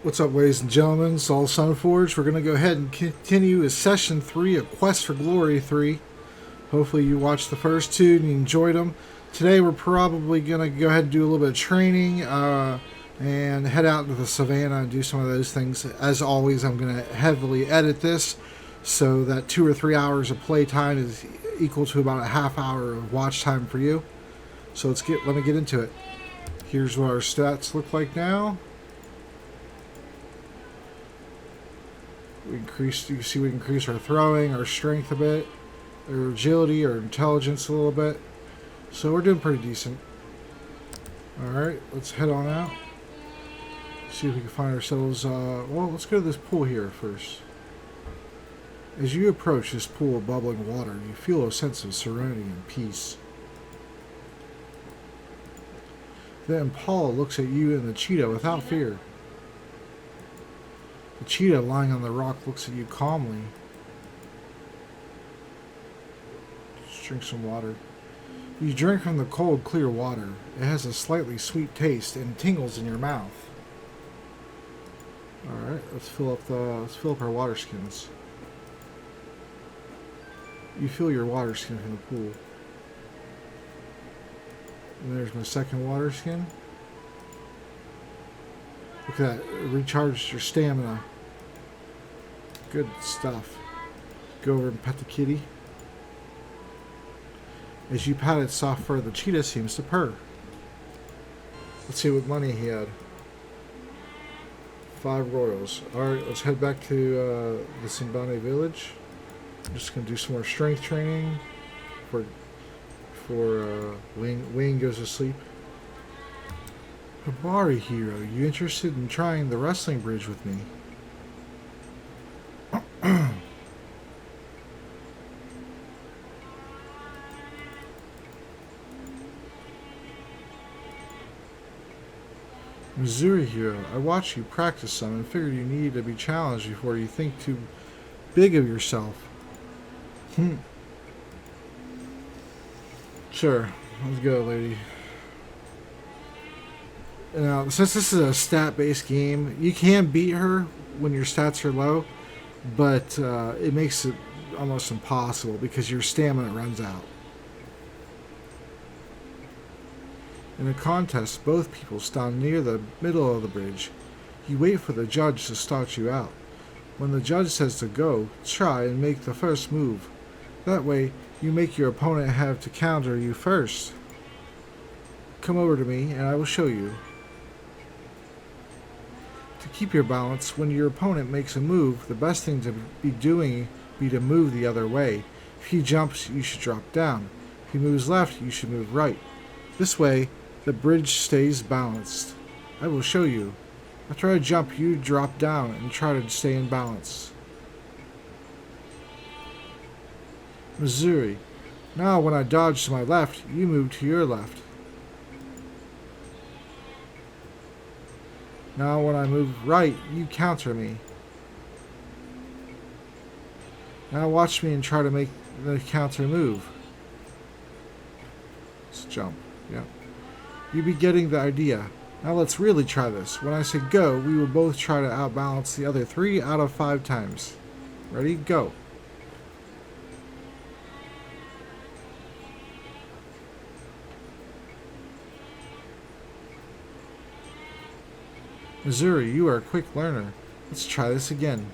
What's up, ladies and gentlemen? It's all Sunforge. We're going to go ahead and continue with Session 3 of Quest for Glory 3. Hopefully you watched the first two and you enjoyed them. Today we're probably going to go ahead and do a little bit of training and head out into the savannah and do some of those things. As always, I'm going to heavily edit this so that 2 or 3 hours of playtime is equal to about a half hour of watch time for you. So let me get into it. Here's what our stats look like now. You can see we increase our throwing, our strength a bit, our agility, our intelligence a little bit. So we're doing pretty decent. Alright, let's head on out. See if we can find ourselves, well, let's go to this pool here first. As you approach this pool of bubbling water, you feel a sense of serenity and peace. The impala looks at you and the cheetah without fear. The cheetah lying on the rock looks at you calmly. Just drink some water. You drink from the cold, clear water. It has a slightly sweet taste and tingles in your mouth. Alright, let's fill up our water skins. You fill your water skin from the pool. And there's my second water skin. Look at that. It recharges your stamina. Good stuff. Go over and pet the kitty. As you pat its soft fur, the cheetah seems to purr. Let's see what money he had. 5 royals. Alright, let's head back to the Simbani village. I'm just going to do some more strength training before Wayne goes to sleep. Habari hero, you interested in trying the wrestling bridge with me? Missouri hero, I watched you practice some and figured you needed to be challenged before you think too big of yourself. Sure, let's go, lady. Now, since this is a stat-based game, you can beat her when your stats are low, but it makes it almost impossible because your stamina runs out. In a contest, both people stand near the middle of the bridge. You wait for the judge to start you out. When the judge says to go, try and make the first move. That way, you make your opponent have to counter you first. Come over to me and I will show you. To keep your balance, when your opponent makes a move, the best thing to be doing be to move the other way. If he jumps, you should drop down. If he moves left, you should move right. This way, the bridge stays balanced. I will show you. After I jump, you drop down and try to stay in balance. Missouri. Now when I dodge to my left, you move to your left. Now when I move right, you counter me. Now watch me and try to make the counter move. Let's jump. Yeah. You be getting the idea. Now let's really try this. When I say go, we will both try to outbalance the other 3 out of 5 times. Ready? Go. Missouri, you are a quick learner. Let's try this again.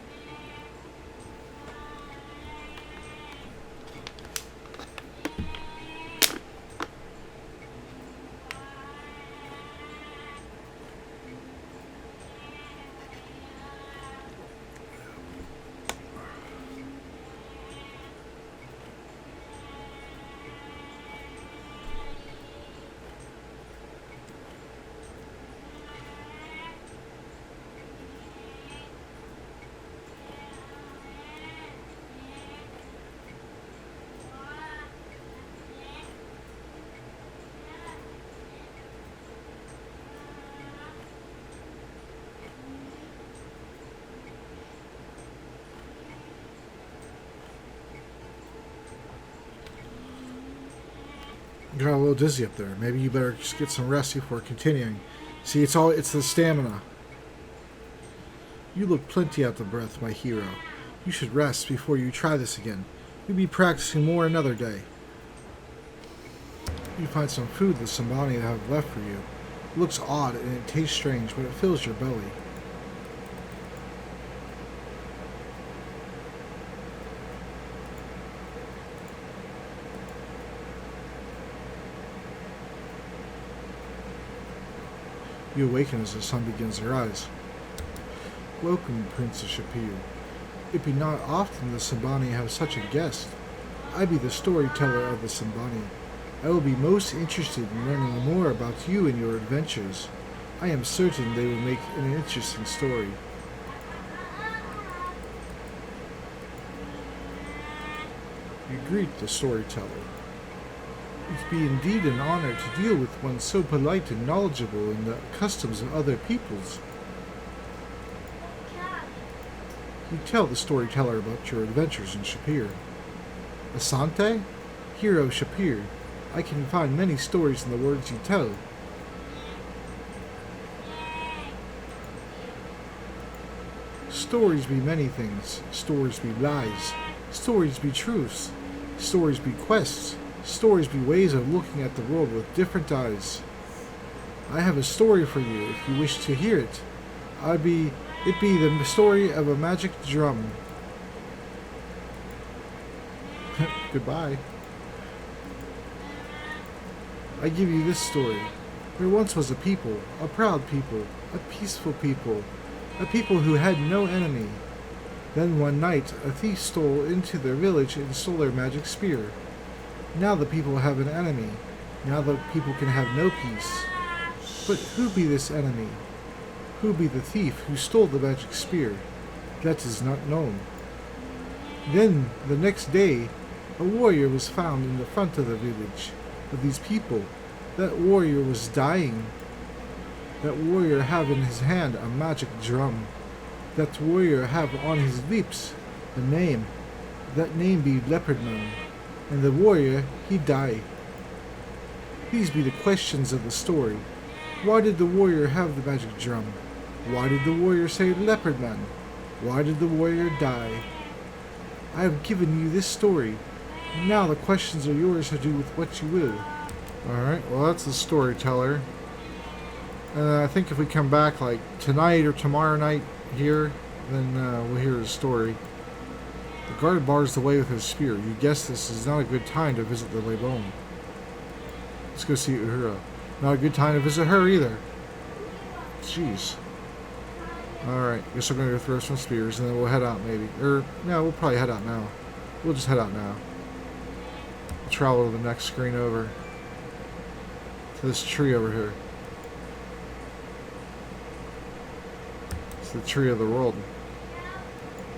Got a little dizzy up there. Maybe you better just get some rest before continuing. See, it's the stamina. You look plenty out of breath, my hero. You should rest before you try this again. You'll be practicing more another day. You find some food the Simbani have left for you. It looks odd and it tastes strange, but it fills your belly. You awaken as the sun begins to rise. Welcome, Princess Shapir. It be not often the Simbani have such a guest. I be the storyteller of the Simbani. I will be most interested in learning more about you and your adventures. I am certain they will make an interesting story. You greet the storyteller. It be indeed an honor to deal with one so polite and knowledgeable in the customs of other peoples. You tell the storyteller about your adventures in Shapir. Asante? Hero Shapir, I can find many stories in the words you tell. Stories be many things. Stories be lies. Stories be truths. Stories be quests. Stories be ways of looking at the world with different eyes. I have a story for you if you wish to hear it. It be the story of a magic drum. Goodbye. I give you this story. There once was a people, a proud people, a peaceful people, a people who had no enemy. Then one night, a thief stole into their village and stole their magic spear. Now the people have an enemy. Now the people can have no peace. But who be this enemy? Who be the thief who stole the magic spear? That is not known. Then, the next day, a warrior was found in the front of the village of these people. That warrior was dying. That warrior have in his hand a magic drum. That warrior have on his lips the name. That name be Leopardman. And the warrior, he die. These be the questions of the story. Why did the warrior have the magic drum? Why did the warrior say Leopardman? Why did the warrior die? I have given you this story. Now the questions are yours to do with what you will. Alright, well that's the storyteller. And I think if we come back like tonight or tomorrow night here, then we'll hear his story. The guard bars the way with his spear. You guess this is not a good time to visit the Lebon. Let's go see Uhura. Not a good time to visit her either. Jeez. Alright, guess we're going to go throw some spears and then we'll head out maybe. Or, no, we'll probably head out now. We'll just head out now. We'll travel to the next screen over. To this tree over here. It's the tree of the world.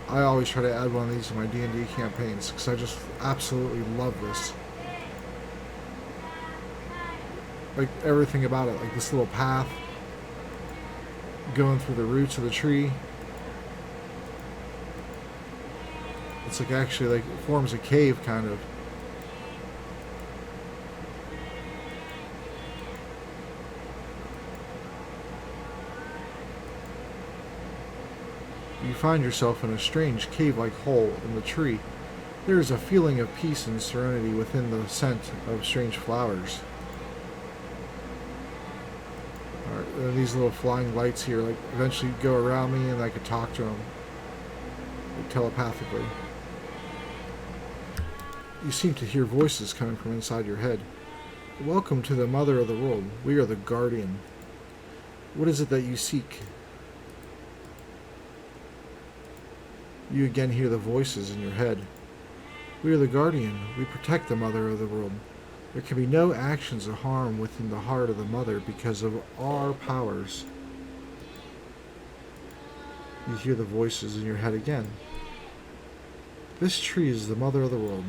I always try to add one of these to my D&D campaigns because I just absolutely love this. Like everything about it, like this little path going through the roots of the tree. It's like actually like it forms a cave kind of. You find yourself in a strange cave-like hole in the tree. There is a feeling of peace and serenity within the scent of strange flowers. Alright, these little flying lights here, like, eventually go around me and I could talk to them. Like, telepathically. You seem to hear voices coming from inside your head. Welcome to the Mother of the World. We are the Guardian. What is it that you seek? You again hear the voices in your head. We are the Guardian. We protect the Mother of the World. There can be no actions of harm within the heart of the Mother because of our powers. You hear the voices in your head again. This tree is the Mother of the World.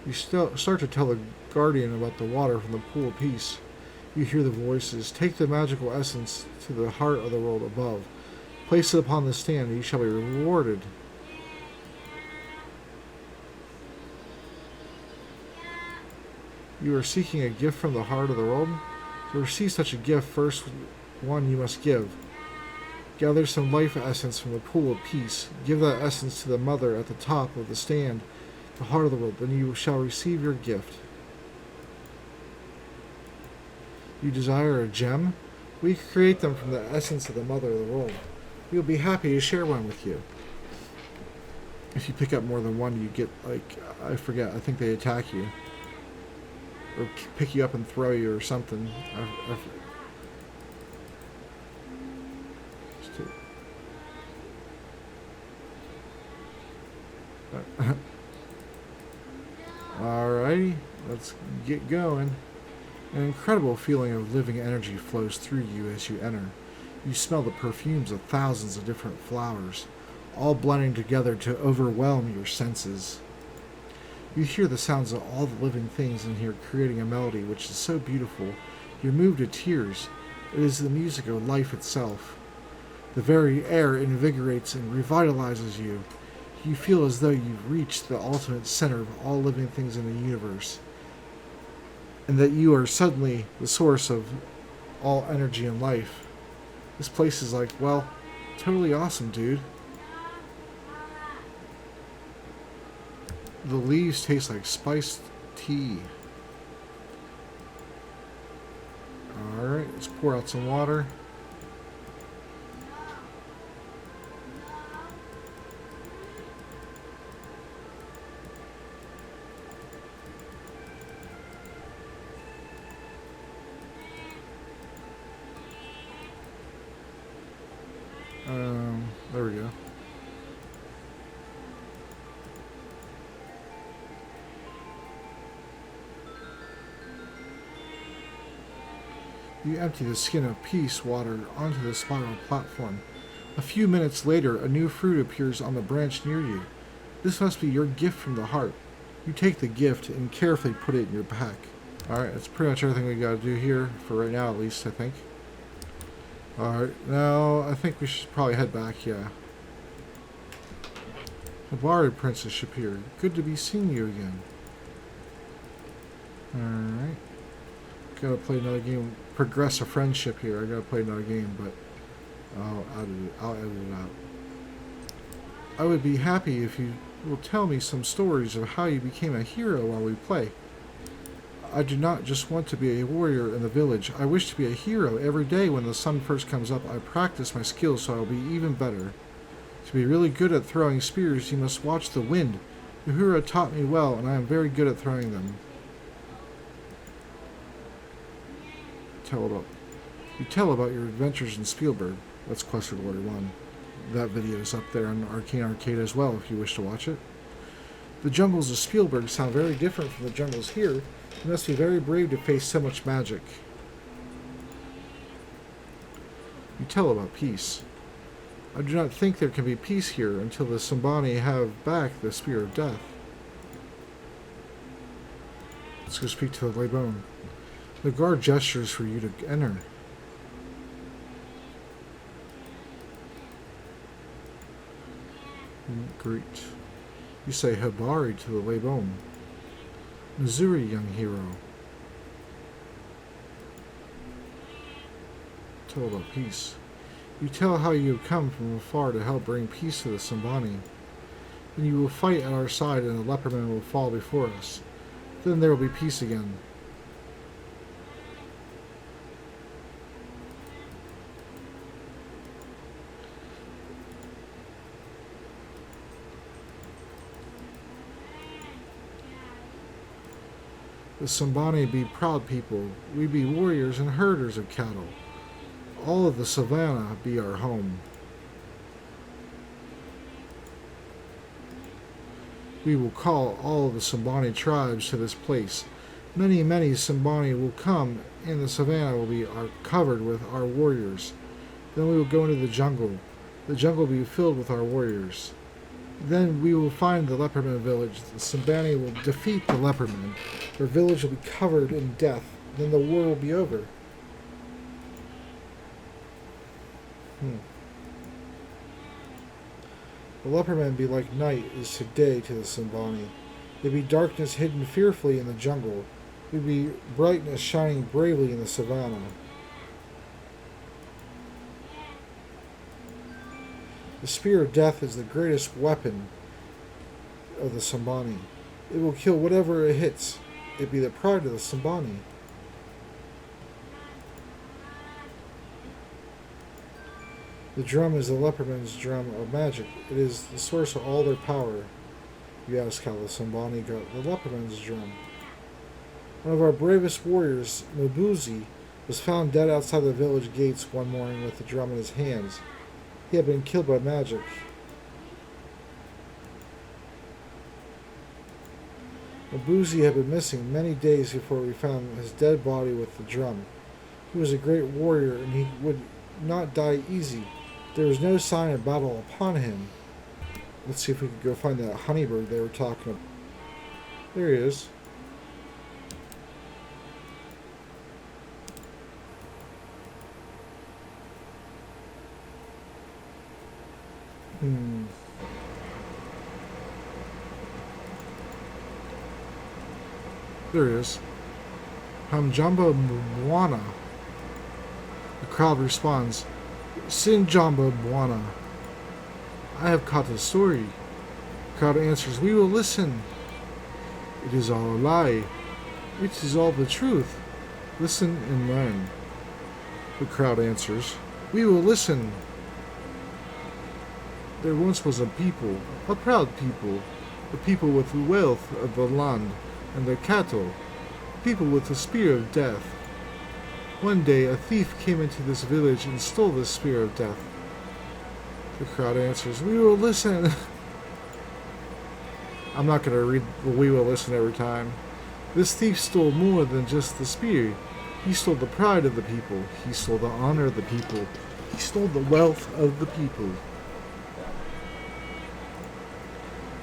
You start to tell the Guardian about the water from the Pool of Peace. You hear the voices. Take the magical essence to the heart of the world above. Place it upon the stand, and you shall be rewarded. You are seeking a gift from the heart of the world? To receive such a gift, first one you must give. Gather some life essence from the pool of peace. Give that essence to the mother at the top of the stand, the heart of the world, then you shall receive your gift. You desire a gem? We create them from the essence of the mother of the world. We will be happy to share one with you. If you pick up more than one, you get, I forget, I think they attack you. Or pick you up and throw you or something. Alrighty, let's get going. An incredible feeling of living energy flows through you as you enter. You smell the perfumes of thousands of different flowers, all blending together to overwhelm your senses. You hear the sounds of all the living things in here creating a melody which is so beautiful, you're moved to tears. It is the music of life itself. The very air invigorates and revitalizes you. You feel as though you've reached the ultimate center of all living things in the universe, and that you are suddenly the source of all energy and life. This place is like, well, totally awesome, dude. The leaves taste like spiced tea. Alright, let's pour out some water. There we go. You empty the skin of peace water onto the spiral platform. A few minutes later, a new fruit appears on the branch near you. This must be your gift from the heart. You take the gift and carefully put it in your pack. Alright, that's pretty much everything we gotta do here, for right now at least, I think. Alright, now I think we should probably head back, yeah. Bazaar Princess Shapir, good to be seeing you again. Alright. Gotta play another game. Progress a friendship here. I gotta play another game, but I'll edit it out. I would be happy if you will tell me some stories of how you became a hero while we play. I do not just want to be a warrior in the village. I wish to be a hero every day when the sun first comes up. I practice my skills so I will be even better. To be really good at throwing spears, you must watch the wind. Uhura taught me well, and I am very good at throwing them. You tell about your adventures in Spielberg. That's Quest for Glory 1. That video is up there on Arcane Arcade as well if you wish to watch it. The jungles of Spielberg sound very different from the jungles here. You must be very brave to face so much magic. You tell about peace. I do not think there can be peace here until the Simbani have back the Spear of Death. Let's go speak to the Lebon. The guard gestures for you to enter. Greet. You say Habari to the Lebon. Missouri, young hero. Tell about peace. You tell how you have come from afar to help bring peace to the Simbani. Then you will fight at our side and the leperman will fall before us. Then there will be peace again. The Simbani be proud people. We be warriors and herders of cattle. All of the savannah be our home. We will call all of the Simbani tribes to this place. Many, many Simbani will come, and the savannah will be covered with our warriors. Then we will go into the jungle. The jungle will be filled with our warriors. Then we will find the leperman village. The Simbani will defeat the leperman. Their village will be covered in death. Then the war will be over. The leperman be like night is today to the Simbani. They be darkness hidden fearfully in the jungle. We'd be brightness shining bravely in the savannah. The spear of death is the greatest weapon of the Simbani. It will kill whatever it hits. It be the pride of the Simbani. The drum is the leopardman's drum of magic. It is the source of all their power. You ask how the Simbani got the leopardman's drum. One of our bravest warriors, Mbuzi, was found dead outside the village gates one morning with the drum in his hands. He had been killed by magic. Mbuzi had been missing many days before we found his dead body with the drum. He was a great warrior and he would not die easy. There was no sign of battle upon him. Let's see if we can go find that honeybird they were talking about. There he is. There he is. Hamjamba Mwana. The crowd responds, Sinjamba Mwana. I have caught the story. The crowd answers, we will listen. It is all a lie. It is all the truth. Listen and learn. The crowd answers, we will listen. There once was a people, a proud people, a people with the wealth of the land and their cattle, people with the spear of death. One day a thief came into this village and stole the spear of death. The crowd answers, we will listen. I'm not going to read we will listen every time. This thief stole more than just the spear. He stole the pride of the people. He stole the honor of the people. He stole the wealth of the people.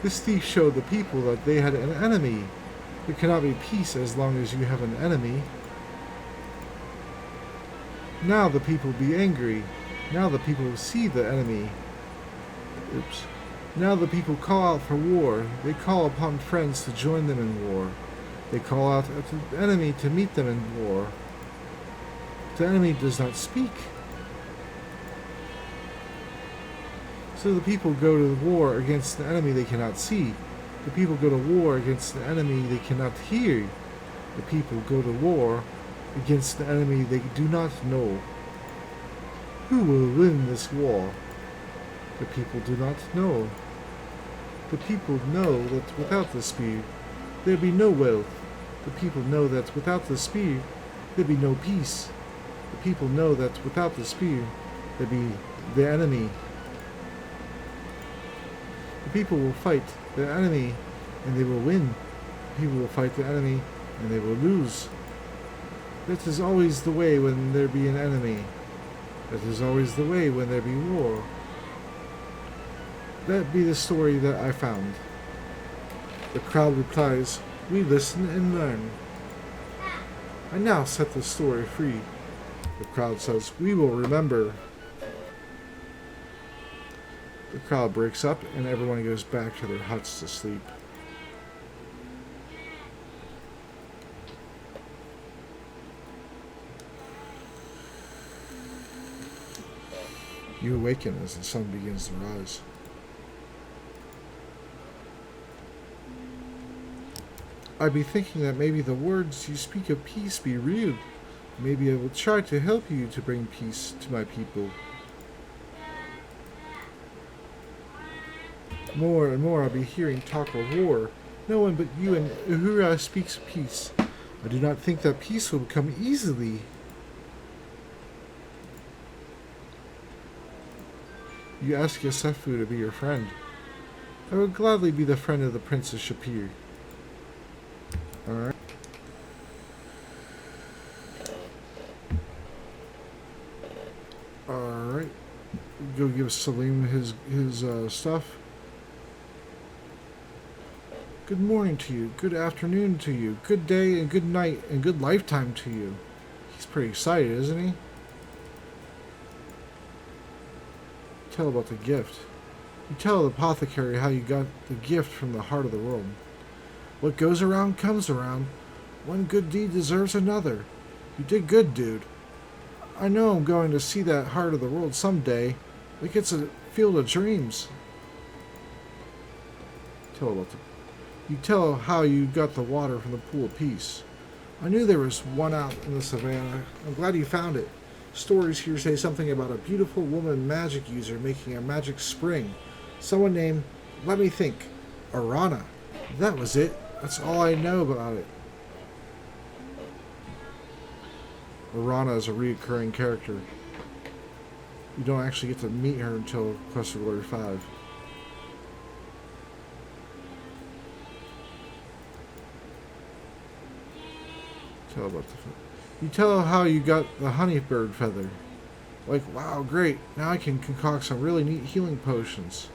This thief showed the people that they had an enemy. There cannot be peace as long as you have an enemy. Now the people be angry. Now the people see the enemy. Oops. Now the people call out for war. They call upon friends to join them in war. They call out at the enemy to meet them in war. The enemy does not speak. So the people go to war against the enemy they cannot see. The people go to war against the enemy they cannot hear. The people go to war against the enemy they do not know. Who will win this war? The people do not know. The people know that without the spear, there be no wealth. The people know that without the spear, there be no peace. The people know that without the spear, there be the enemy. The people will fight the enemy and they will win. The people will fight the enemy and they will lose. That is always the way when there be an enemy. That is always the way when there be war. That be the story that I found. The crowd replies, we listen and learn. I now set the story free. The crowd says, we will remember. The crowd breaks up and everyone goes back to their huts to sleep. You awaken as the sun begins to rise. I be thinking that maybe the words you speak of peace be real. Maybe I will try to help you to bring peace to my people. More and more I'll be hearing talk of war. No one but you and Uhura speaks of peace. I do not think that peace will come easily. You ask Yosefu to be your friend. I would gladly be the friend of the Prince of Shapir. Alright. Alright. Go give Salim his stuff. Good morning to you, good afternoon to you, good day and good night and good lifetime to you. He's pretty excited, isn't he? Tell about the gift. You tell the apothecary how you got the gift from the heart of the world. What goes around comes around. One good deed deserves another. You did good, dude. I know I'm going to see that heart of the world someday. Like it's a field of dreams. You tell how you got the water from the pool of peace. I knew there was one out in the savannah. I'm glad you found it. Stories here say something about a beautiful woman magic user making a magic spring. Someone named, let me think, Arana. That was it. That's all I know about it. Arana is a recurring character. You don't actually get to meet her until Quest for Glory 5. You tell how you got the honeybird feather. Like, wow, great. Now I can concoct some really neat healing potions.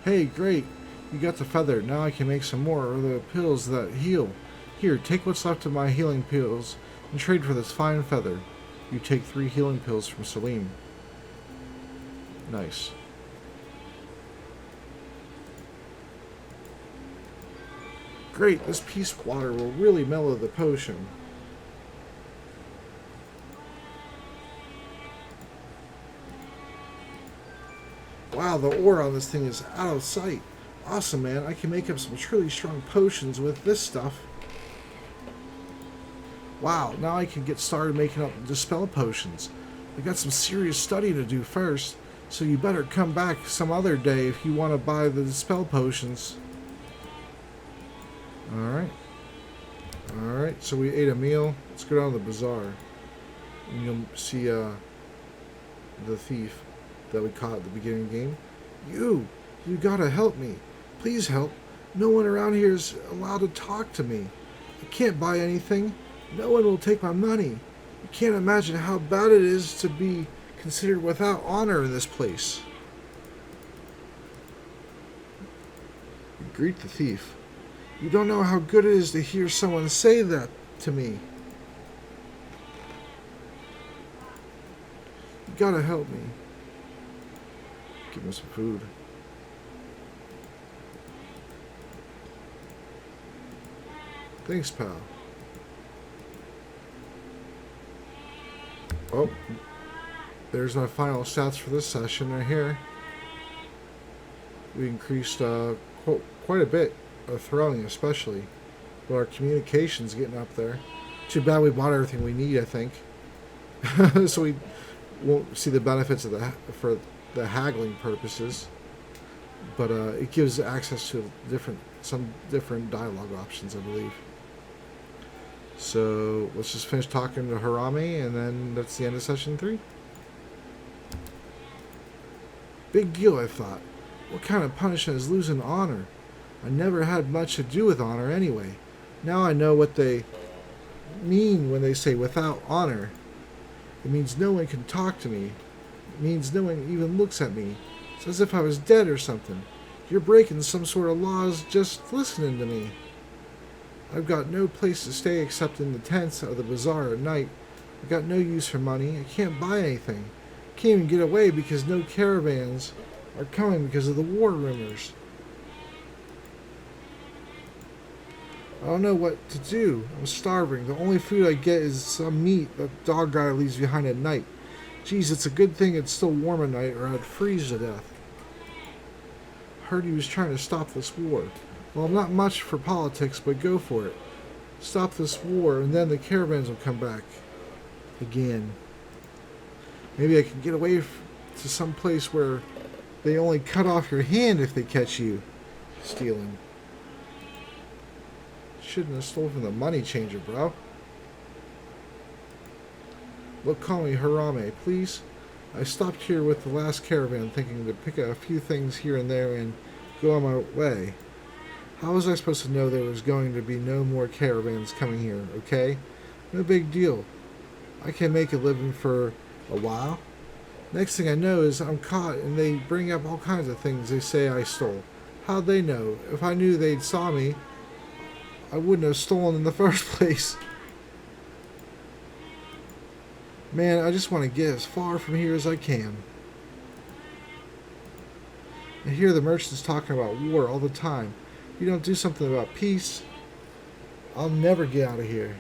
Hey, great. You got the feather. Now I can make some more of the pills that heal. Here, take what's left of my healing pills and trade for this fine feather. You take 3 healing pills from Salim. Nice. Great, this peace water will really mellow the potion. Wow, the ore on this thing is out of sight. Awesome, man. I can make up some truly strong potions with this stuff. Wow, now I can get started making up dispel potions. I got some serious study to do first, so you better come back some other day if you want to buy the dispel potions. Alright. Alright, so we ate a meal. Let's go down to the bazaar. And you'll see the thief that we caught at the beginning of the game. You gotta help me. Please help. No one around here is allowed to talk to me. I can't buy anything. No one will take my money. You can't imagine how bad it is to be considered without honor in this place. You greet the thief. You don't know how good it is to hear someone say that to me. You gotta help me. Give him some food. Thanks, pal. Oh, there's my final stats for this session right here. We increased quite a bit of throwing, especially, but our communication's getting up there. Too bad we bought everything we need, I think. So we won't see the benefits of that for the haggling purposes, but it gives access to some different dialogue options, I believe. So let's just finish talking to Harame, and then that's the end of session 3. Big deal, I thought. What kind of punishment is losing honor? I never had much to do with honor anyway. Now I know what they mean when they say without honor. It means no one can talk to me. It means no one even looks at me. It's as if I was dead or something. You're breaking some sort of laws just listening to me. I've got no place to stay except in the tents of the bazaar at night. I've got no use for money. I can't buy anything. I can't even get away because no caravans are coming because of the war rumors. I don't know what to do. I'm starving. The only food I get is some meat that dog guy leaves behind at night. Geez, it's a good thing it's still warm at night or I'd freeze to death. Heard he was trying to stop this war. Well, I'm not much for politics, but go for it. Stop this war, and then the caravans will come back. Again. Maybe I can get away to some place where they only cut off your hand if they catch you stealing. Shouldn't have stolen from the money changer, bro. Look, call me Harame, please. I stopped here with the last caravan thinking to pick up a few things here and there and go on my way. How was I supposed to know there was going to be no more caravans coming here, okay? No big deal. I can make a living for a while. Next thing I know is I'm caught, and they bring up all kinds of things they say I stole. How'd they know? If I knew they'd saw me, I wouldn't have stolen in the first place. Man, I just want to get as far from here as I can. I hear the merchants talking about war all the time. If you don't do something about peace, I'll never get out of here.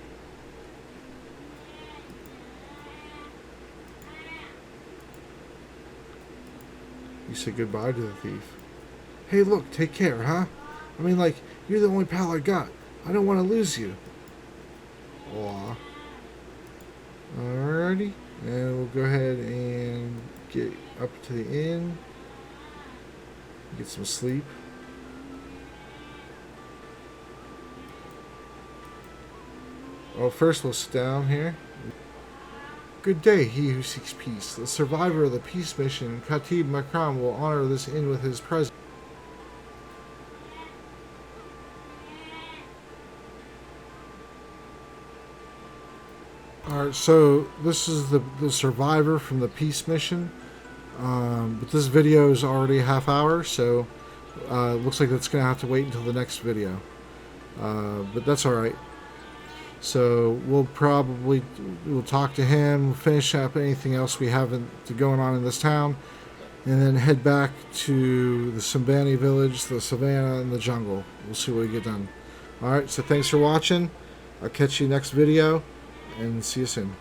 You say goodbye to the thief. Hey, look, take care, huh? I mean, like, you're the only pal I got. I don't want to lose you. Aw. Alrighty. And we'll go ahead and get up to the inn. Get some sleep. Well, first we'll sit down here. Good day, he who seeks peace. The survivor of the peace mission, Khatib Makram, will honor this inn with his presence. Alright, so this is the survivor from the peace mission. But this video is already a half hour, so it looks like that's going to have to wait until the next video. But that's alright. So we'll talk to him, finish up anything else we have going on in this town, and then head back to the Simbani village, the savannah, and the jungle. We'll see what we get done. Alright, so thanks for watching. I'll catch you next video, and see you soon.